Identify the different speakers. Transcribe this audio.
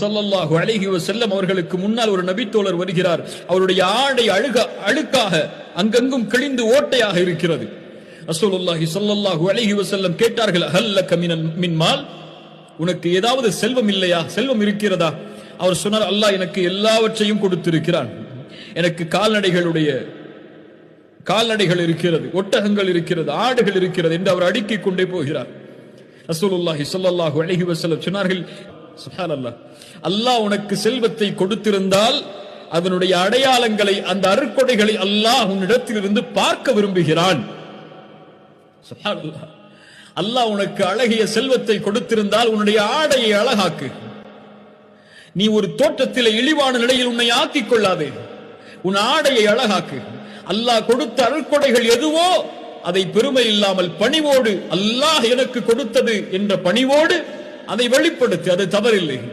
Speaker 1: ஸல்லல்லாஹு அலைஹி வஸல்லம் அவர்களுக்கு முன்னால் ஒரு நபித்தோழர் வருகிறார். அவருடைய ஆடை அழுக்காக அங்கங்கும் கிழிந்து ஓட்டையாக இருக்கிறது. ரசூலுல்லாஹி ஸல்லல்லாஹு அலைஹி வஸல்லம் கேட்டார்கள், ஹல்லக மின் மால், உனக்கு ஏதாவது செல்வம் இல்லையா, செல்வம் இருக்கிறதா? அவர் சொன்னார், அல்லாஹ் எனக்கு எல்லாவற்றையும் கொடுத்திருக்கிறான். எனக்கு கால்நடைகள் இருக்கிறது, ஒட்டகங்கள் இருக்கிறது, ஆடுகள் இருக்கிறது என்று அவர் அடுக்கிக் கொண்டே போகிறார். ரசூலுல்லாஹி ஸல்லல்லாஹு அலைஹி வஸல்லம் சொன்னார்கள், சுப்ஹானல்லாஹ், அல்லாஹ் உனக்கு செல்வத்தை கொடுத்திருந்தால் அதனுடைய அடையாளங்களை, அந்த அருட்கொடைகளை அல்லாஹ் உன்னிடத்திலிருந்து பார்க்க விரும்புகிறான். சுப்ஹானல்லாஹ், அல்லாஹ் உனக்கு அழகிய செல்வத்தை கொடுத்திருந்தால் உன்னுடைய ஆடையை அழகாக்கு. நீ ஒரு தோற்றத்திலே இழிவான நிலையில் உன்னை ஆக்கிக் கொள்ளாதே, உன் ஆடையை அழகாக்கு. அல்லாஹ் கொடுத்த அருட்கொடைகள் எதுவோ அதை பெருமை இல்லாமல் பணிவோடு, அல்லாஹ் எனக்கு கொடுத்தது என்ற பணிவோடு அதை வெளிப்படுத்து, அது தவறில்லை.